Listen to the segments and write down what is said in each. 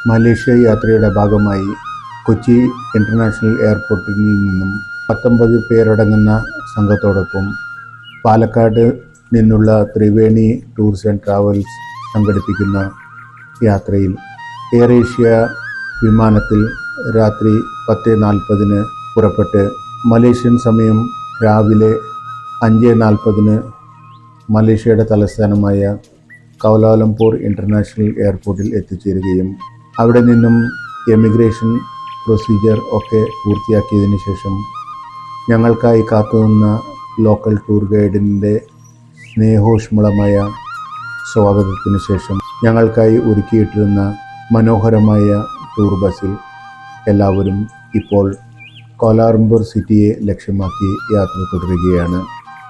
Malaysia യാത്രയുടെ ഭാഗമായി Kochi international എയർപോർട്ടിൽ നിന്നും 19 പേരടങ്ങുന്ന സംഘത്തോടൊപ്പം പാലക്കാട് നിന്നുള്ള ത്രിവേണി ടൂർസ് ആൻഡ് ട്രാവൽസ് സംഘടിപ്പിക്കുന്ന യാത്രയിൽ എയർ ഏഷ്യ വിമാനത്തിൽ രാത്രി 10:40 പുറപ്പെട്ട് മലേഷ്യൻ സമയം രാവിലെ 5:40 മലേഷ്യയുടെ തലസ്ഥാനമായ കൗലാലംപൂർ ഇൻ്റർനാഷണൽ എയർപോർട്ടിൽ എത്തിച്ചേരുകയും അവിടെ നിന്നും എമിഗ്രേഷൻ പ്രൊസീജിയർ ഒക്കെ പൂർത്തിയാക്കിയതിന് ശേഷം ഞങ്ങൾക്കായി കാത്തുനിന്ന ലോക്കൽ ടൂർ ഗൈഡിൻ്റെ സ്നേഹോഷ്മളമായ സ്വാഗതത്തിന് ശേഷം ഞങ്ങൾക്കായി ഒരുക്കിയിട്ടിരുന്ന മനോഹരമായ ടൂർ ബസ്സിൽ എല്ലാവരും ഇപ്പോൾ കോലാലംപൂർ സിറ്റിയെ ലക്ഷ്യമാക്കി യാത്ര തുടരുകയാണ്.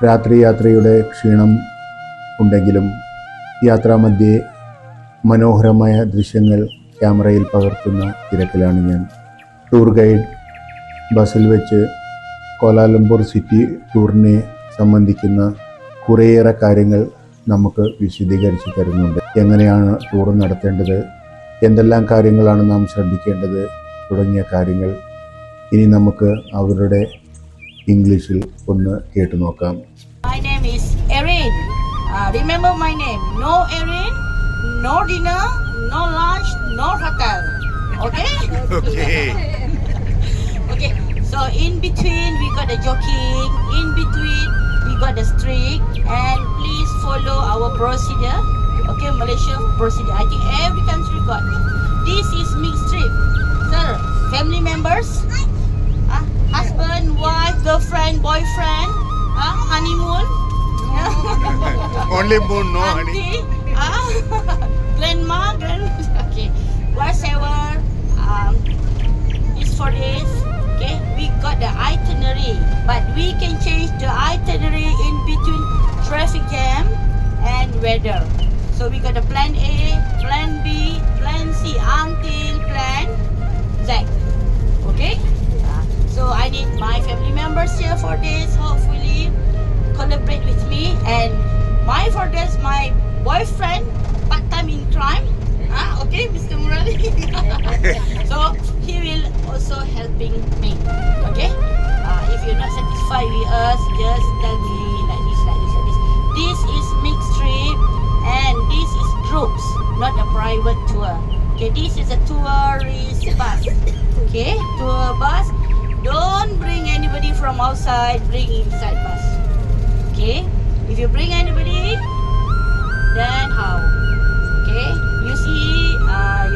രാത്രി യാത്രയുടെ ക്ഷീണം ഉണ്ടെങ്കിലും യാത്രാമധ്യേ മനോഹരമായ ദൃശ്യങ്ങൾ ക്യാമറയിൽ പകർത്തുന്ന തിരക്കിലാണ് ഞാൻ. ടൂർ ഗൈഡ് ബസ്സിൽ വെച്ച് കോലാലംപൂർ സിറ്റി ടൂറിനെ സംബന്ധിക്കുന്ന കുറേയേറെ കാര്യങ്ങൾ നമുക്ക് വിശദീകരിച്ച് തരുന്നുണ്ട്. എങ്ങനെയാണ് ടൂർ നടത്തേണ്ടത്, എന്തെല്ലാം കാര്യങ്ങളാണ് നാം ശ്രദ്ധിക്കേണ്ടത് തുടങ്ങിയ കാര്യങ്ങൾ ഇനി നമുക്ക് അവരുടെ ഇംഗ്ലീഷിൽ ഒന്ന് കേട്ടു നോക്കാം. My name is Erin. Remember my name. No Erin, no dinner, no lunch, no hotel. Okay? Okay. Okay. So in between we got the jogging, in between we got the streak, and please follow our procedure. Okay, Malaysia procedure. I think every country got. This is mixed trip. Sir, family members, husband, wife, girlfriend, boyfriend, honeymoon. Only moon, no honey. Grandma, okay. Whatever is for this. Okay, we got the itinerary, but we can change the itinerary in between traffic jam and weather. So we got the plan A, plan B, plan C until plan Z. Okay. So I need my family members here for this. Hopefully collaborate with me, and for this my boyfriend part-time in crime. Okay, Mr. Murali. So he will also helping me. Okay. If you're not satisfied with us, just tell me like this. This is mixed trip, and this is groups, not a private tour. Okay, this is a tourist bus. Okay, tour bus. Don't bring anybody from outside, bring inside bus. Okay, if you bring anybody, then how? Okay, you see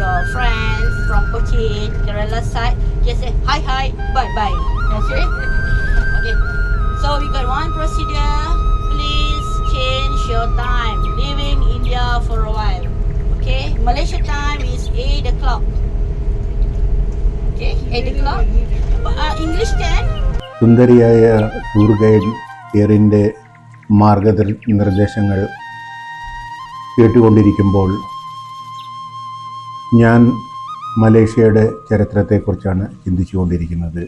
your friends from Cochin, Kerala side, just say hi, bye. Okay, okay. So we got one procedure. Please change your time. Leaving India for a while. Okay, Malaysia time is 8 o'clock. Okay, 8 o'clock. English 10. സുന്ദരിയായ tour guide എറിൻ്റെ മാർഗനിർദ്ദേശങ്ങൾ കേട്ടുകൊണ്ടിരിക്കുമ്പോൾ ഞാൻ മലേഷ്യയുടെ ചരിത്രത്തെക്കുറിച്ചാണ് ചിന്തിച്ചുകൊണ്ടിരിക്കുന്നത്.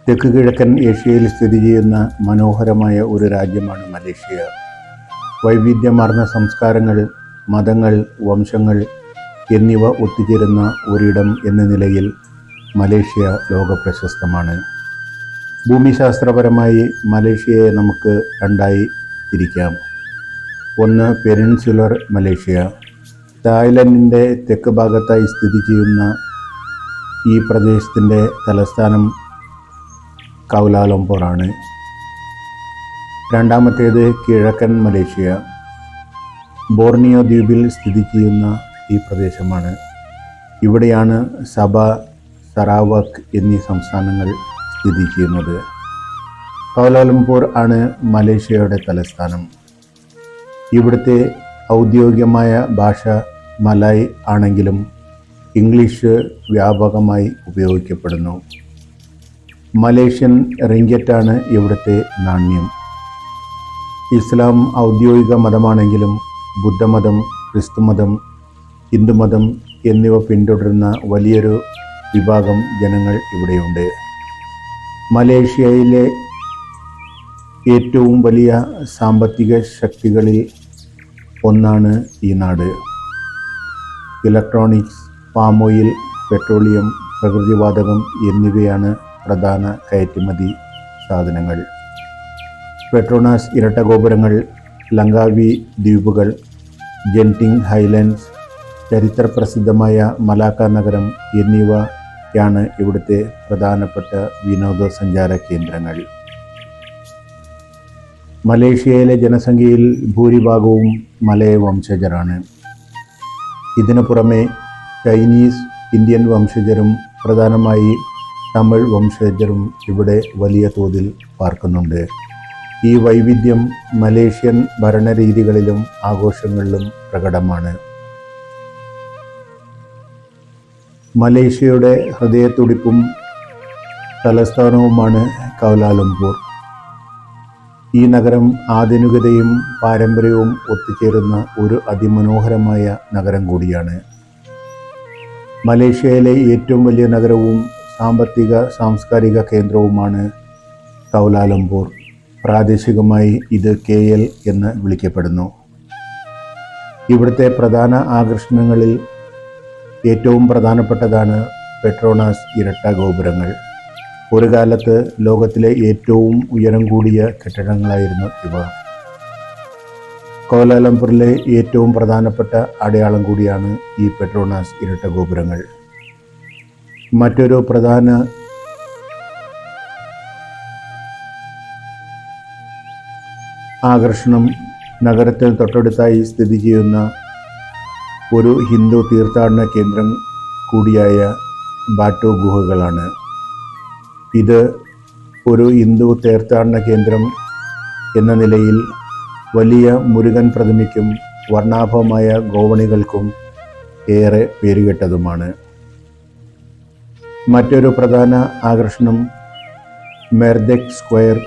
തെക്ക് കിഴക്കൻ ഏഷ്യയിൽ സ്ഥിതി ചെയ്യുന്ന മനോഹരമായ ഒരു രാജ്യമാണ് മലേഷ്യ. വൈവിധ്യമാർന്ന സംസ്കാരങ്ങൾ, മതങ്ങൾ, വംശങ്ങൾ എന്നിവ ഒത്തുചേരുന്ന ഒരിടം എന്ന നിലയിൽ മലേഷ്യ ലോകപ്രശസ്തമാണ്. ഭൂമിശാസ്ത്രപരമായി മലേഷ്യയെ നമുക്ക് രണ്ടായി തിരിക്കാം. ഒന്ന് പെനിൻസുലർ മലേഷ്യ. തായ്ലൻഡിൻ്റെ തെക്ക് ഭാഗത്തായി സ്ഥിതി ചെയ്യുന്ന ഈ പ്രദേശത്തിൻ്റെ തലസ്ഥാനം കൗലാലംപൂറാണ്. രണ്ടാമത്തേത് കിഴക്കൻ മലേഷ്യ. ബോർണിയോ ദ്വീപിൽ സ്ഥിതി ചെയ്യുന്ന ഈ പ്രദേശമാണ്. ഇവിടെയാണ് സബ, സറാവാക്ക് എന്നീ സംസ്ഥാനങ്ങൾ സ്ഥിതി ചെയ്യുന്നത്. കൗലാലംപൂർ ആണ് മലേഷ്യയുടെ തലസ്ഥാനം. ഇവിടുത്തെ ഔദ്യോഗികമായ ഭാഷ മലായ് ആണെങ്കിലും ഇംഗ്ലീഷ് വ്യാപകമായി ഉപയോഗിക്കപ്പെടുന്നു. മലേഷ്യൻ റിംഗറ്റാണ് ഇവിടുത്തെ നാണ്യം. ഇസ്ലാം ഔദ്യോഗിക മതമാണെങ്കിലും ബുദ്ധമതം, ക്രിസ്തുമതം, ഹിന്ദുമതം എന്നിവ പിന്തുടരുന്ന വലിയൊരു വിഭാഗം ജനങ്ങൾ ഇവിടെയുണ്ട്. മലേഷ്യയിലെ ഏറ്റവും വലിയ സാമ്പത്തിക ശക്തികളിൽ ഒന്നാണ് ഈ നാട്. ഇലക്ട്രോണിക്സ്, പാം ഓയിൽ, പെട്രോളിയം, പ്രകൃതിവാതകം എന്നിവയാണ് പ്രധാന കയറ്റുമതി സാധനങ്ങൾ. പെട്രോണാസ് ഇരട്ടഗോപുരങ്ങൾ, ലങ്കാവി ദ്വീപുകൾ, ജെൻറ്റിങ് ഹൈലൻഡ്സ്, ചരിത്രപ്രസിദ്ധമായ മലാക്ക നഗരം എന്നിവയാണ് ഇവിടുത്തെ പ്രധാനപ്പെട്ട വിനോദസഞ്ചാര കേന്ദ്രങ്ങൾ. മലേഷ്യയിലെ ജനസംഖ്യയിൽ ഭൂരിഭാഗവും മലയ വംശജരാണ്. ഇതിനു പുറമെ ചൈനീസ്, ഇന്ത്യൻ വംശജരും പ്രധാനമായി തമിഴ് വംശജരും ഇവിടെ വലിയ തോതിൽ പാർക്കുന്നുണ്ട്. ഈ വൈവിധ്യം മലേഷ്യൻ ഭരണരീതികളിലും ആഘോഷങ്ങളിലും പ്രകടമാണ്. മലേഷ്യയുടെ ഹൃദയത്തുടിപ്പും തലസ്ഥാനവുമാണ് കൗലാലംപൂർ. ഈ നഗരം ആധുനികതയും പാരമ്പര്യവും ഒത്തുചേരുന്ന ഒരു അതിമനോഹരമായ നഗരം കൂടിയാണ്. മലേഷ്യയിലെ ഏറ്റവും വലിയ നഗരവും സാമ്പത്തിക സാംസ്കാരിക കേന്ദ്രവുമാണ് കൗലാലംപൂർ. പ്രാദേശികമായി ഇത് KL എന്ന് വിളിക്കപ്പെടുന്നു. ഇവിടുത്തെ പ്രധാന ആകർഷണങ്ങളിൽ ഏറ്റവും പ്രധാനപ്പെട്ടതാണ് പെട്രോണാസ് ഇരട്ട ഗോപുരങ്ങൾ. ഒരു കാലത്ത് ലോകത്തിലെ ഏറ്റവും ഉയരം കൂടിയ കെട്ടിടങ്ങളായിരുന്നു ഇവ. കൗലാലംപൂരിലെ ഏറ്റവും പ്രധാനപ്പെട്ട അടയാളം കൂടിയാണ് ഈ പെട്രോണാസ് ഇരട്ട ഗോപുരങ്ങൾ. മറ്റൊരു പ്രധാന ആകർഷണം നഗരത്തിൽ തൊട്ടടുത്തായി സ്ഥിതി ചെയ്യുന്ന ഒരു ഹിന്ദു തീർത്ഥാടന കേന്ദ്രം കൂടിയായ ബാട്ടു ഗുഹകളാണ്. ഇത് ഒരു ഹിന്ദു തീർത്ഥാടന കേന്ദ്രം എന്ന നിലയിൽ വലിയ മുരുകൻ പ്രതിമയ്ക്കും വർണ്ണാഭമായ ഗോവണികൾക്കും ഏറെ പേരുകേട്ടതുമാണ്. മറ്റൊരു പ്രധാന ആകർഷണം മെർദെക് സ്ക്വയർ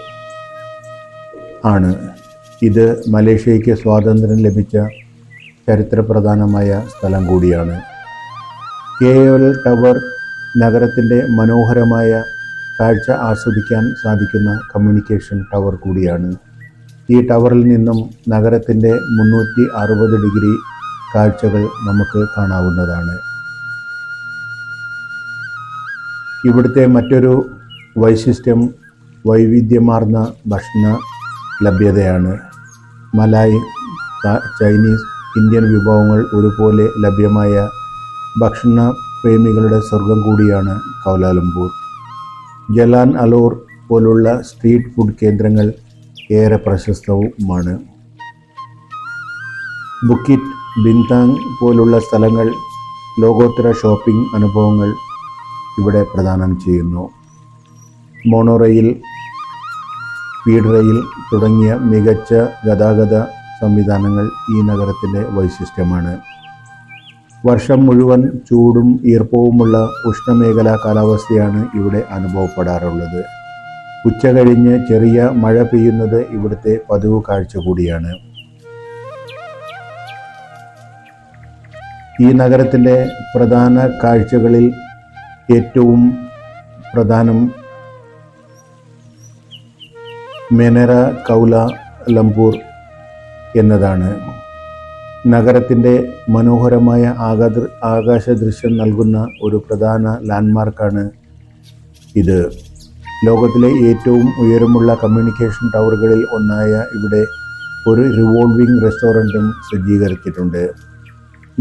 ആണ്. ഇത് മലേഷ്യയ്ക്ക് സ്വാതന്ത്ര്യം ലഭിച്ച ചരിത്രപ്രധാനമായ സ്ഥലം കൂടിയാണ്. KL ടവർ നഗരത്തിൻ്റെ മനോഹരമായ കാഴ്ച ആസ്വദിക്കാൻ സാധിക്കുന്ന കമ്മ്യൂണിക്കേഷൻ ടവർ കൂടിയാണ്. ഈ ടവറിൽ നിന്നും നഗരത്തിൻ്റെ 360 ഡിഗ്രി കാഴ്ചകൾ നമുക്ക് കാണാവുന്നതാണ്. ഇവിടുത്തെ മറ്റൊരു വൈശിഷ്ട്യം വൈവിധ്യമാർന്ന ഭക്ഷണ ലഭ്യതയാണ്. മലായ്, ചൈനീസ്, ഇന്ത്യൻ വിഭവങ്ങൾ ഒരുപോലെ ലഭ്യമായ ഭക്ഷണ പ്രേമികളുടെ സ്വർഗം കൂടിയാണ് കൗലാലംപൂർ. ജലാൻ അലോർ പോലുള്ള സ്ട്രീറ്റ് ഫുഡ് കേന്ദ്രങ്ങൾ ഏറെ പ്രശസ്തവുമാണ്. ബുക്കിറ്റ് ബിൻതാങ് പോലുള്ള സ്ഥലങ്ങൾ ലോകോത്തര ഷോപ്പിംഗ് അനുഭവങ്ങൾ ഇവിടെ പ്രദാനം ചെയ്യുന്നു. മോണോറെയിൽ, സ്പീഡ് റെയിൽ തുടങ്ങിയ മികച്ച ഗതാഗത സംവിധാനങ്ങൾ ഈ നഗരത്തിൻ്റെ വൈശിഷ്ട്യമാണ്. വർഷം മുഴുവൻ ചൂടും ഈർപ്പവുമുള്ള ഉഷ്ണമേഖലാ കാലാവസ്ഥയാണ് ഇവിടെ അനുഭവപ്പെടാറുള്ളത്. ഉച്ച കഴിഞ്ഞ് ചെറിയ മഴ പെയ്യുന്നത് ഇവിടുത്തെ പതിവ് കാഴ്ച കൂടിയാണ്. ഈ നഗരത്തിൻ്റെ പ്രധാന കാഴ്ചകളിൽ ഏറ്റവും പ്രധാനം മെനറ കൗലാലംപൂർ എന്നതാണ്. നഗരത്തിൻ്റെ മനോഹരമായ ആകാശദൃശ്യം നൽകുന്ന ഒരു പ്രധാന ലാൻഡ്മാർക്കാണ് ഇത്. ലോകത്തിലെ ഏറ്റവും ഉയരമുള്ള കമ്മ്യൂണിക്കേഷൻ ടവറുകളിൽ ഒന്നായ ഇവിടെ ഒരു റിവോൾവിംഗ് റെസ്റ്റോറൻറ്റും സജ്ജീകരിച്ചിട്ടുണ്ട്.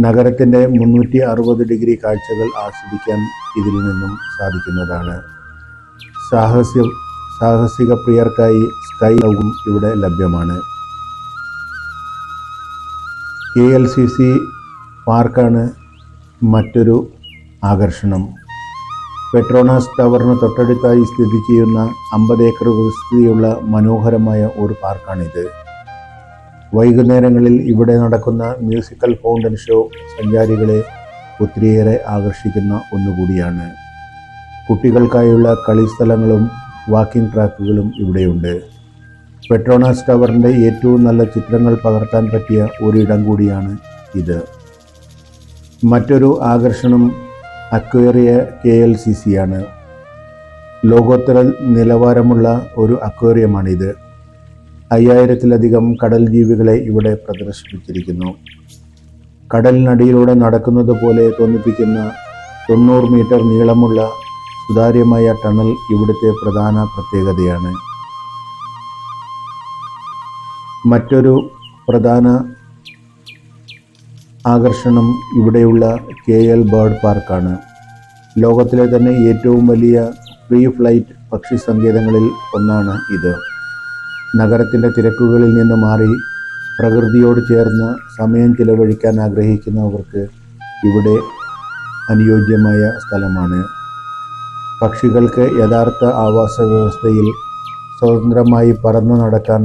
നഗരത്തിൻ്റെ 360 ഡിഗ്രി കാഴ്ചകൾ ആസ്വദിക്കാൻ ഇതിൽ നിന്നും സാധിക്കുന്നതാണ്. സാഹസിക പ്രിയർക്കായി സ്കൈ ഡൈവും ഇവിടെ ലഭ്യമാണ്. KLCC പാർക്കാണ് മറ്റൊരു ആകർഷണം. പെട്രോണാസ് ടവറിന് തൊട്ടടുത്തായി സ്ഥിതി ചെയ്യുന്ന 50 ഏക്കർ വിസ്തൃതിയുള്ള മനോഹരമായ ഒരു പാർക്കാണിത്. വൈകുന്നേരങ്ങളിൽ ഇവിടെ നടക്കുന്ന മ്യൂസിക്കൽ ഫൗണ്ടൻ ഷോ സഞ്ചാരികളെ ഒത്തിരിയേറെ ആകർഷിക്കുന്ന ഒന്നുകൂടിയാണ്. കുട്ടികൾക്കായുള്ള കളിസ്ഥലങ്ങളും വാക്കിംഗ് ട്രാക്കുകളും ഇവിടെയുണ്ട്. പെട്രോണാസ് ടവറിൻ്റെ ഏറ്റവും നല്ല ചിത്രങ്ങൾ പകർത്താൻ പറ്റിയ ഒരിടം കൂടിയാണ് ഇത്. മറ്റൊരു ആകർഷണം അക്വേറിയ KLCC ആണ്. ലോകോത്തര നിലവാരമുള്ള ഒരു അക്വേറിയമാണിത്. 5000-ത്തിലധികം കടൽ ജീവികളെ ഇവിടെ പ്രദർശിപ്പിച്ചിരിക്കുന്നു. കടലിനടിയിലൂടെ നടക്കുന്നത് പോലെ തോന്നിപ്പിക്കുന്ന 90 മീറ്റർ നീളമുള്ള സുതാര്യമായ ടണൽ ഇവിടുത്തെ പ്രധാന പ്രത്യേകതയാണ്. മറ്റൊരു പ്രധാന ആകർഷണം ഇവിടെയുള്ള KL ബേർഡ് പാർക്കാണ്. ലോകത്തിലെ തന്നെ ഏറ്റവും വലിയ ഫ്രീ ഫ്ലൈറ്റ് പക്ഷി സങ്കേതങ്ങളിൽ ഒന്നാണ് ഇത്. നഗരത്തിൻ്റെ തിരക്കുകളിൽ നിന്ന് മാറി പ്രകൃതിയോട് ചേർന്ന് സമയം ചിലവഴിക്കാൻ ആഗ്രഹിക്കുന്നവർക്ക് ഇവിടെ അനുയോജ്യമായ സ്ഥലമാണ്. പക്ഷികൾക്ക് യഥാർത്ഥ ആവാസ വ്യവസ്ഥയിൽ സ്വതന്ത്രമായി പറന്നു നടക്കാൻ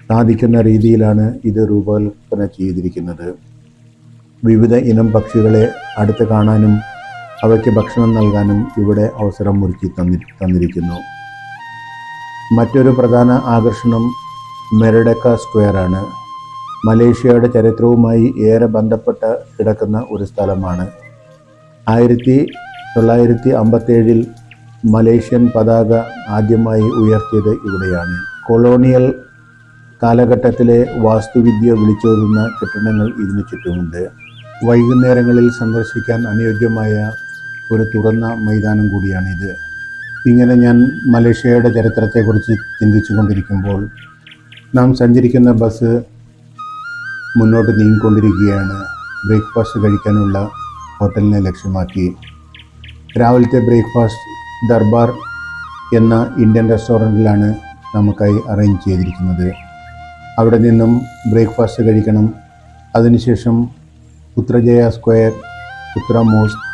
സാധിക്കുന്ന രീതിയിലാണ് ഇത് രൂപകൽപ്പന ചെയ്തിരിക്കുന്നത്. വിവിധ ഇനം പക്ഷികളെ അടുത്ത് കാണാനും അവയ്ക്ക് ഭക്ഷണം നൽകാനും ഇവിടെ അവസരം ഒരുക്കി തന്നിരിക്കുന്നു. മറ്റൊരു പ്രധാന ആകർഷണം മെർഡെക്ക സ്ക്വയറാണ്. മലേഷ്യയുടെ ചരിത്രവുമായി ഏറെ ബന്ധപ്പെട്ട് കിടക്കുന്ന ഒരു സ്ഥലമാണ്. 1957 മലേഷ്യൻ പതാക ആദ്യമായി ഉയർത്തിയത് ഇവിടെയാണ്. കൊളോണിയൽ കാലഘട്ടത്തിലെ വാസ്തുവിദ്യ വിളിച്ചോതുന്ന കെട്ടിടങ്ങൾ ഇതിനു ചുറ്റുമുണ്ട്. വൈകുന്നേരങ്ങളിൽ സന്ദർശിക്കാൻ അനുയോജ്യമായ ഒരു തുറന്ന മൈതാനം കൂടിയാണിത്. ഇങ്ങനെ ഞാൻ മലേഷ്യയുടെ ചരിത്രത്തെക്കുറിച്ച് ചിന്തിച്ചു കൊണ്ടിരിക്കുമ്പോൾ നാം സഞ്ചരിക്കുന്ന ബസ് മുന്നോട്ട് നീങ്ങിക്കൊണ്ടിരിക്കുകയാണ്. ബ്രേക്ക്ഫാസ്റ്റ് കഴിക്കാനുള്ള ഹോട്ടലിനെ ലക്ഷ്യമാക്കി. രാവിലത്തെ ബ്രേക്ക്ഫാസ്റ്റ് ദർബാർ എന്ന ഇന്ത്യൻ റെസ്റ്റോറൻറ്റിലാണ് നമുക്കായി അറേഞ്ച് ചെയ്തിരിക്കുന്നത്. അവിടെ നിന്നും ബ്രേക്ക്ഫാസ്റ്റ് കഴിക്കണം. അതിനുശേഷം പുത്രജയ സ്ക്വയർ, പുത്ര മോസ്ക്,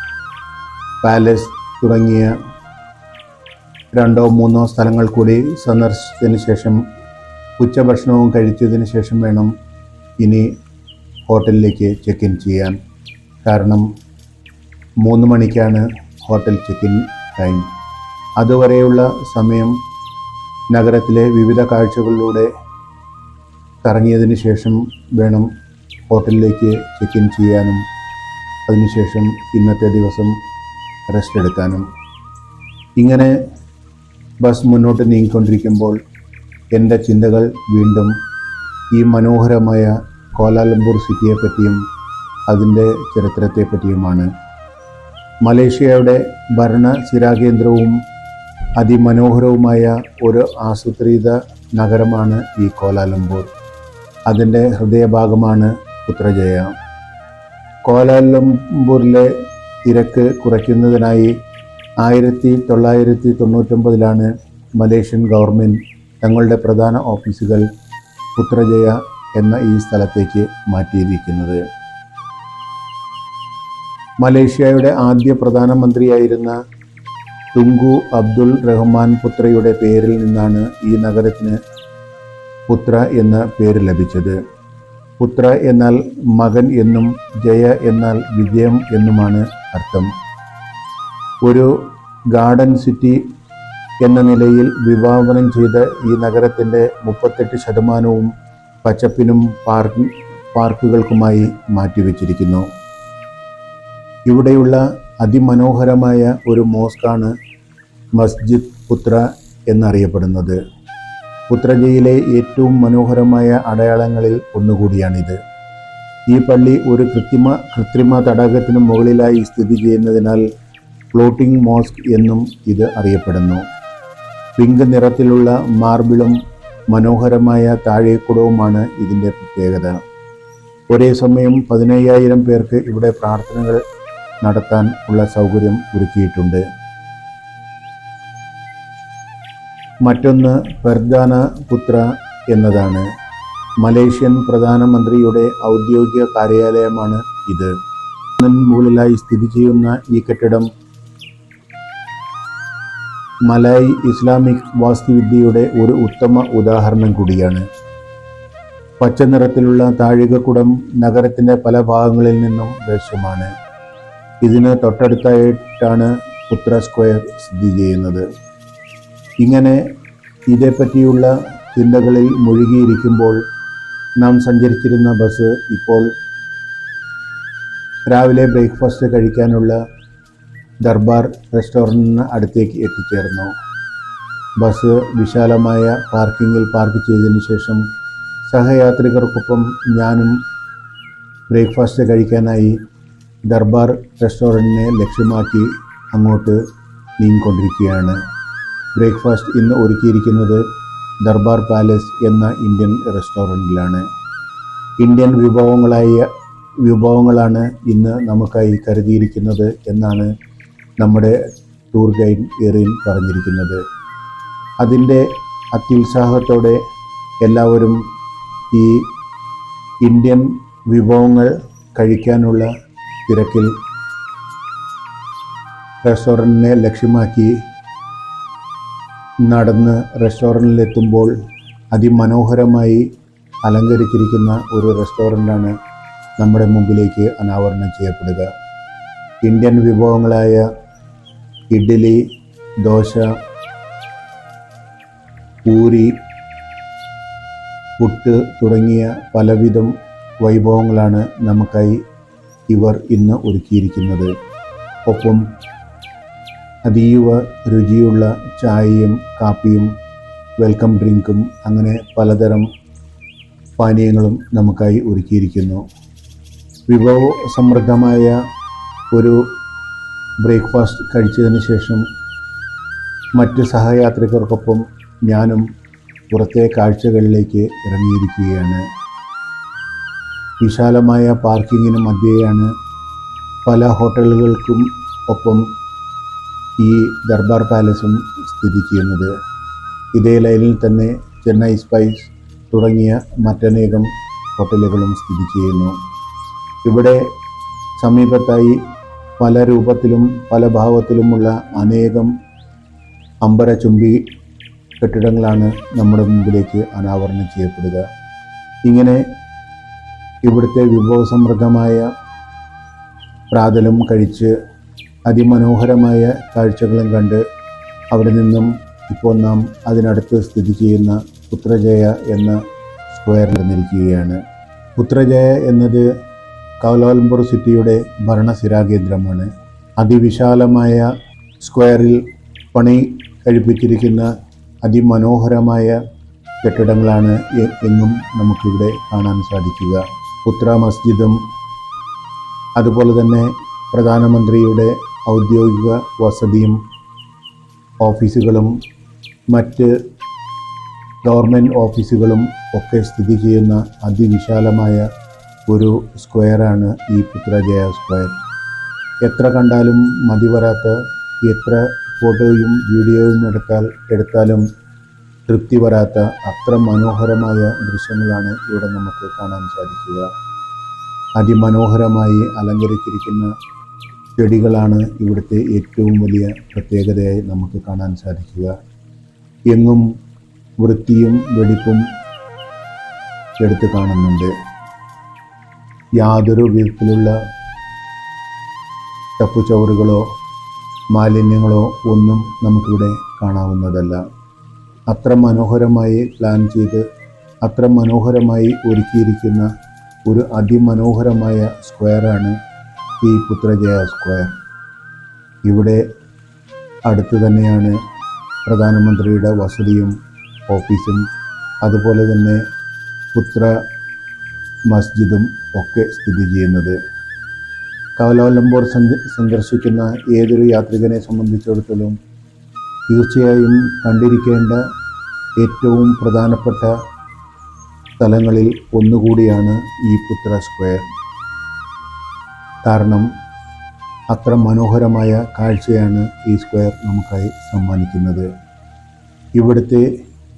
പാലസ് തുടങ്ങിയ 2-3 സ്ഥലങ്ങൾ കൂടി സന്ദർശിച്ചതിന് ശേഷം ഉച്ചഭക്ഷണവും കഴിച്ചതിന് ശേഷം വേണം ഇനി ഹോട്ടലിലേക്ക് ചെക്ക് ഇൻ ചെയ്യാൻ. കാരണം 3 മണിക്കാണ് ഹോട്ടൽ ചെക്ക് ഇൻ ടൈം. അതുവരെയുള്ള സമയം നഗരത്തിലെ വിവിധ കാഴ്ചകളിലൂടെ കറങ്ങിയതിന് ശേഷം വേണം ഹോട്ടലിലേക്ക് ചെക്ക് ഇൻ ചെയ്യാനും അതിനുശേഷം ഇന്നത്തെ ദിവസം റെസ്റ്റ് എടുക്കാനും. ഇങ്ങനെ ബസ് മുന്നോട്ട് നീങ്ങിക്കൊണ്ടിരിക്കുമ്പോൾ എൻ്റെ ചിന്തകൾ വീണ്ടും ഈ മനോഹരമായ കോലാലംപൂർ സിറ്റിയെപ്പറ്റിയും അതിൻ്റെ ചരിത്രത്തെപ്പറ്റിയുമാണ്. മലേഷ്യയുടെ ഭരണ സ്ഥിരാകേന്ദ്രവും അതിമനോഹരവുമായ ഒരു ആസൂത്രിത നഗരമാണ് ഈ കോലാലംപൂർ. അതിൻ്റെ ഹൃദയഭാഗമാണ് പുത്രജയ. കോലാലംപൂരിലെ തിരക്ക് കുറയ്ക്കുന്നതിനായി 1999 മലേഷ്യൻ ഗവൺമെൻറ് തങ്ങളുടെ പ്രധാന ഓഫീസുകൾ പുത്രജയ എന്ന ഈ സ്ഥലത്തേക്ക് മാറ്റിയിരിക്കുന്നത്. മലേഷ്യയുടെ ആദ്യ പ്രധാനമന്ത്രിയായിരുന്ന തുങ്കു അബ്ദുൾ റഹ്മാൻ പുത്രയുടെ പേരിൽ നിന്നാണ് ഈ നഗരത്തിന് പുത്ര എന്ന പേര് ലഭിച്ചത്. പുത്ര എന്നാൽ മകൻ എന്നും ജയ എന്നാൽ വിജയം എന്നുമാണ് അർത്ഥം. ഒരു ഗാർഡൻ സിറ്റി എന്ന നിലയിൽ വിഭാവനം ചെയ്ത ഈ നഗരത്തിൻ്റെ 38% പച്ചപ്പിനും പാർക്കുകൾക്കുമായി മാറ്റിവെച്ചിരിക്കുന്നു. ഇവിടെയുള്ള അതിമനോഹരമായ ഒരു മോസ്കാണ് മസ്ജിദ് പുത്ര എന്നറിയപ്പെടുന്നത്. പുത്രജയിലെ ഏറ്റവും മനോഹരമായ അടയാളങ്ങളിൽ ഒന്നുകൂടിയാണിത്. ഈ പള്ളി ഒരു കൃത്രിമ തടാകത്തിന് മുകളിലായി സ്ഥിതി ചെയ്യുന്നതിനാൽ ഫ്ലോട്ടിംഗ് മോസ്ക് എന്നും ഇത് അറിയപ്പെടുന്നു. പിങ്ക് നിറത്തിലുള്ള മാർബിളും മനോഹരമായ താഴേക്കുടവുമാണ് ഇതിൻ്റെ പ്രത്യേകത. ഒരേ സമയം 15,000 പേർക്ക് ഇവിടെ പ്രാർത്ഥനകൾ നടത്താൻ ഉള്ള സൗകര്യം ഒരുക്കിയിട്ടുണ്ട്. മറ്റൊന്ന് പെർദാന പുത്ര എന്നതാണ്. മലേഷ്യൻ പ്രധാനമന്ത്രിയുടെ ഔദ്യോഗിക കാര്യാലയമാണ് ഇത്. മുകളിലായി സ്ഥിതി ചെയ്യുന്ന ഈ കെട്ടിടം മലായ് ഇസ്ലാമിക് വാസ്തുവിദ്യയുടെ ഒരു ഉത്തമ ഉദാഹരണം കൂടിയാണ്. പച്ച നിറത്തിലുള്ള താഴികക്കുടം നഗരത്തിൻ്റെ പല ഭാഗങ്ങളിൽ നിന്നും ദൃശ്യമാണ്. ഇതിന് തൊട്ടടുത്തായിട്ടാണ് പുത്ര സ്ക്വയർ സ്ഥിതി ചെയ്യുന്നത്. ഇങ്ങനെ ഇതേപ്പറ്റിയുള്ള ചിന്തകളിൽ മുഴുകിയിരിക്കുമ്പോൾ നാം സഞ്ചരിച്ചിരുന്ന ബസ് ഇപ്പോൾ രാവിലെ ബ്രേക്ക്ഫാസ്റ്റ് കഴിക്കാനുള്ള ദർബാർ റെസ്റ്റോറൻറ്റിന് അടുത്തേക്ക് എത്തിച്ചേർന്നു. ബസ് വിശാലമായ പാർക്കിങ്ങിൽ പാർക്ക് ചെയ്തതിന് ശേഷം സഹയാത്രികർക്കൊപ്പം ഞാനും ബ്രേക്ക്ഫാസ്റ്റ് കഴിക്കാനായി ദർബാർ റെസ്റ്റോറൻറ്റിനെ ലക്ഷ്യമാക്കി അങ്ങോട്ട് നീങ്ങിക്കൊണ്ടിരിക്കുകയാണ്. ബ്രേക്ക്ഫാസ്റ്റ് ഇന്ന് ഒരുക്കിയിരിക്കുന്നത് ദർബാർ പാലസ് എന്ന ഇന്ത്യൻ റെസ്റ്റോറൻറ്റിലാണ്. ഇന്ത്യൻ വിഭവങ്ങളാണ് ഇന്ന് നമുക്കായി കരുതിയിരിക്കുന്നത് എന്നാണ് നമ്മുടെ ടൂർ ഗൈഡ് എറിൻ പറഞ്ഞിരിക്കുന്നത്. അതിൻ്റെ അത്യുത്സാഹത്തോടെ എല്ലാവരും ഈ ഇന്ത്യൻ വിഭവങ്ങൾ കഴിക്കാനുള്ള തിരക്കിൽ റെസ്റ്റോറൻറ്റിനെ ലക്ഷ്യമാക്കി നടന്ന് റെസ്റ്റോറൻറ്റിലെത്തുമ്പോൾ അതിമനോഹരമായി അലങ്കരിച്ചിരിക്കുന്ന ഒരു റെസ്റ്റോറൻ്റാണ് നമ്മുടെ മുമ്പിലേക്ക് അനാവരണം ചെയ്യപ്പെടുക. ഇന്ത്യൻ വിഭവങ്ങളായ ഇഡ്ഡലി, ദോശ, പൂരി, പുട്ട് തുടങ്ങിയ പലവിധം വൈഭവങ്ങളാണ് നമുക്കായി ഇവർ ഇന്ന് ഒരുക്കിയിരിക്കുന്നത്. ഒപ്പം അതീവ രുചിയുള്ള ചായയും കാപ്പിയും വെൽക്കം ഡ്രിങ്കും അങ്ങനെ പലതരം പാനീയങ്ങളും നമുക്കായി ഒരുക്കിയിരിക്കുന്നു. വിഭവ സമൃദ്ധമായ ഒരു ബ്രേക്ക്ഫാസ്റ്റ് കഴിച്ചതിന് ശേഷം മറ്റ് സഹയാത്രികർക്കൊപ്പം ഞാനും പുറത്തെ കാഴ്ചകളിലേക്ക് ഇറങ്ങിയിരിക്കുകയാണ്. വിശാലമായ പാർക്കിങ്ങിന് മധ്യേയാണ് പല ഹോട്ടലുകൾക്കും ഒപ്പം ഈ ദർബാർ പാലസും സ്ഥിതി ചെയ്യുന്നത്. ഇതേ ലൈനിൽ തന്നെ ചെന്നൈ സ്പൈസ് തുടങ്ങിയ മറ്റനേകം ഹോട്ടലുകളും സ്ഥിതി ചെയ്യുന്നു. ഇവിടെ സമീപത്തായി പല രൂപത്തിലും പല ഭാവത്തിലുമുള്ള അനേകം അമ്പരചുംബി കെട്ടിടങ്ങളാണ് നമ്മുടെ മുമ്പിലേക്ക് അനാവരണം ചെയ്യപ്പെടുക. ഇങ്ങനെ ഇവിടുത്തെ വിഭവസമൃദ്ധമായ പ്രാതലും കഴിച്ച് അതിമനോഹരമായ കാഴ്ചകളും കണ്ട് അവിടെ നിന്നും ഇപ്പോൾ നാം അതിനടുത്ത് സ്ഥിതി ചെയ്യുന്ന പുത്രജയ എന്ന സ്ക്വയറിൽ നിന്നിരിക്കുകയാണ്. പുത്രജയ എന്നത് കൗലാലംപൂർ സിറ്റിയുടെ ഭരണസിരാകേന്ദ്രമാണ്. അതിവിശാലമായ സ്ക്വയറിൽ പണി കഴിപ്പിച്ചിരിക്കുന്ന അതിമനോഹരമായ കെട്ടിടങ്ങളാണ് എങ്ങും നമുക്കിവിടെ കാണാൻ സാധിക്കുക. പുത്ര മസ്ജിദും അതുപോലെ തന്നെ പ്രധാനമന്ത്രിയുടെ ഔദ്യോഗിക വസതിയും ഓഫീസുകളും മറ്റ് ഗവൺമെൻറ് ഓഫീസുകളും ഒക്കെ സ്ഥിതി ചെയ്യുന്ന അതിവിശാലമായ ഒരു സ്ക്വയറാണ് ഈ പുത്രജയ സ്ക്വയർ. എത്ര കണ്ടാലും മതി വരാത്ത, എത്ര ഫോട്ടോയും വീഡിയോയും എടുത്താലും തൃപ്തി വരാത്ത അത്ര മനോഹരമായ ദൃശ്യങ്ങളാണ് ഇവിടെ നമുക്ക് കാണാൻ സാധിക്കുക. അതിമനോഹരമായി അലങ്കരിച്ചിരിക്കുന്ന ചെടികളാണ് ഇവിടുത്തെ ഏറ്റവും വലിയ പ്രത്യേകതയായി നമുക്ക് കാണാൻ സാധിക്കുക. എങ്ങും വൃത്തിയും വെടിപ്പും എടുത്ത് കാണുന്നുണ്ട്. യാതൊരു വിധത്തിലുള്ള ചപ്പുചവറുകളോ മാലിന്യങ്ങളോ ഒന്നും നമുക്കിവിടെ കാണാവുന്നതല്ല. അത്ര മനോഹരമായി പ്ലാൻ ചെയ്ത് അത്ര മനോഹരമായി ഒരുക്കിയിരിക്കുന്ന ഒരു അതിമനോഹരമായ സ്ക്വയറാണ് ഈ പുത്രജയ സ്ക്വയർ. ഇവിടെ അടുത്ത് തന്നെയാണ് പ്രധാനമന്ത്രിയുടെ വസതിയും ഓഫീസും അതുപോലെ തന്നെ പുത്ര മസ്ജിദും ഒക്കെ സ്ഥിതി ചെയ്യുന്നത്. കൗലാലംപൂർ സന്ദർശിക്കുന്ന ഏതൊരു യാത്രികനെ സംബന്ധിച്ചിടത്തോളം തീർച്ചയായും കണ്ടിരിക്കേണ്ട ഏറ്റവും പ്രധാനപ്പെട്ട സ്ഥലങ്ങളിൽ ഒന്നുകൂടിയാണ് ഈ പുത്ര സ്ക്വയർ. കാരണം അത്ര മനോഹരമായ കാഴ്ചയാണ് ഈ സ്ക്വയർ നമുക്കായി സമ്മാനിക്കുന്നത്. ഇവിടുത്തെ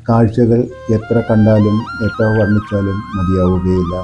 കാഴ്ചകൾ എത്ര കണ്ടാലും എത്ര വർണ്ണിച്ചാലും മതിയാവുകയില്ല.